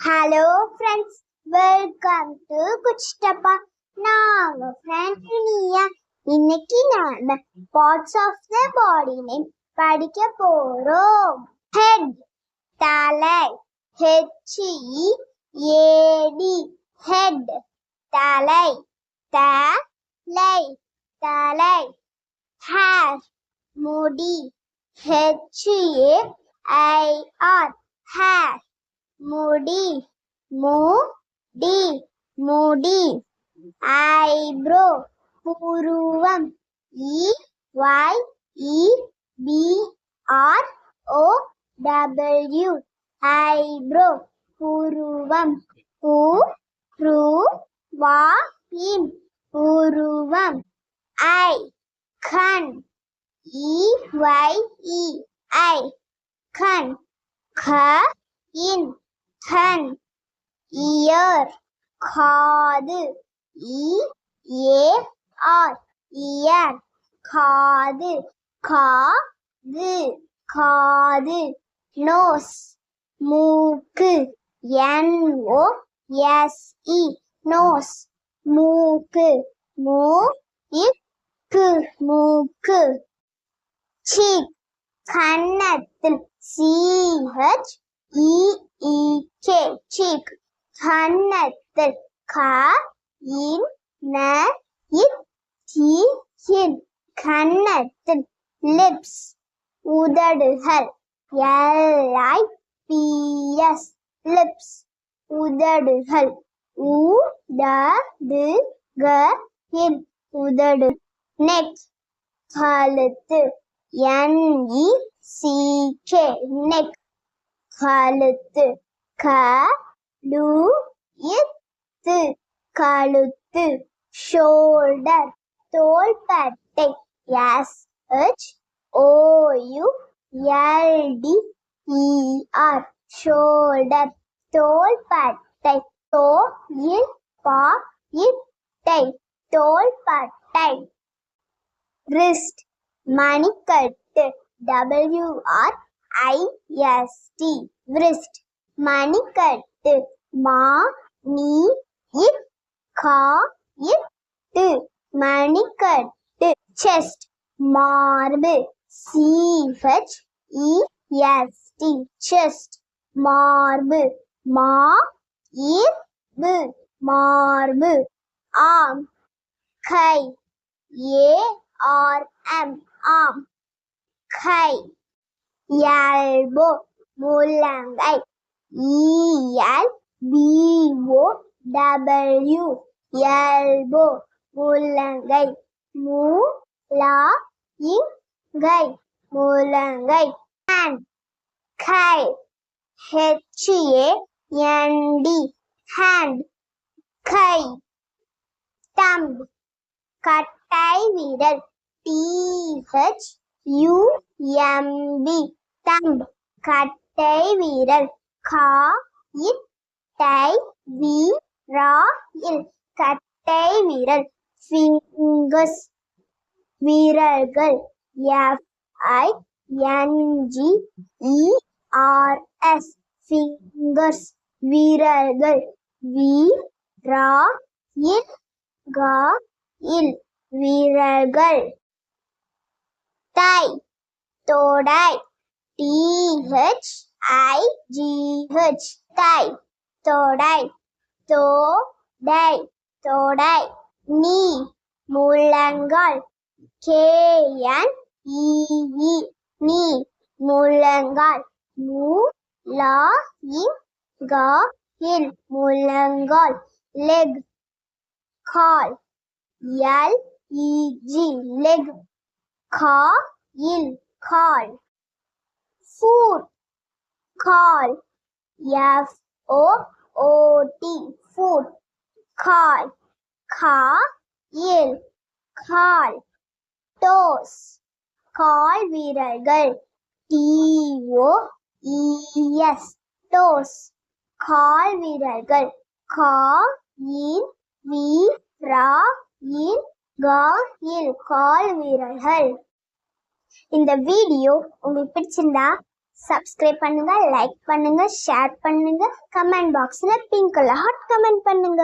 Hello friends, welcome to Kuchitappa. நாங்க friends நீயா இன்னைக்கு நாம parts of the body name படிக்க போறோம். Head, தலை, H-E-A-D, head, தலை, தலை, தலை. Hair, முடி, H-A-I-R, hair, முடி, முடி, முடி. Eyebrow, புருவம், E-Y-E-B-R-O-W, eyebrow, புருவம், புருவம், புருவம். Eye, கண், E-Y-E, eye, கண், கண். Ear, காது, E-A-R, ear, காது, காது. Nose, மூக்கு, N-O-S-E, nose, மூக்கு, மூக்கு. Cheek, கன்னத்தில், C-H-E-E-K, cheek, கன்னத்தில், K-I-N-N-I-T-N, கன்னத்தில். Lips, உதடுகள், L-I-P-S, lips, உதடுகள், உதடுகள், உதடு. Neck, கழுத்து, N-E-C-K, neck, கழுத்து, கழுத்து. Shoulder, தோள்பட்டை, S-H-O-U-L-D-E-R, shoulder, தோள்பட்டை, தோள்பட்டை. Wrist, மணிக்கட்டு, W-R-I-S-T, wrist, மணிக்கட்டு, மணிக்கட்டு, மணிக்கட்டு. Chest, மார்பு, C-H-E-S-T, chest, மார்பு, மார்பு. Arm, கை, A-R-M, arm, கை. Elbow, முழங்கை, E-L-B-O-W, elbow, முழங்கை, முழங்கை. Hand, கை, H-A-N-D, hand, கை. Thumb, கட்டை விரல், T-H-U-M-B, thumb, கட்டை விரல். கட்டை விரல், கட்டை விரல். Fingers, விரல்கள், F-I-N-G-E-R-S, fingers, விரல்கள், விரல்கள். Thigh, தொடை, T-H-I-G-H, thigh, தொடை. Knee, முழங்கால், K-N-E-E, knee, முழங்கால், முழங்கால். Leg, கால், L-E-G, leg, கால். Foot, கால், F-O-O-T, foot, கால், கால். Toes, கால் விரல்கள், T-O-E-S, toes, கால் விரல்கள், கால் விரல்கள். இந்த வீடியோ உங்களுக்கு பிடிச்சிருந்தா சப்ஸ்கிரைப் பண்ணுங்க, லைக் பண்ணுங்க, ஷேர் பண்ணுங்க, கமெண்ட் பாக்ஸ்ல பிங்க் கலர் ஹார்ட் கமெண்ட் பண்ணுங்க.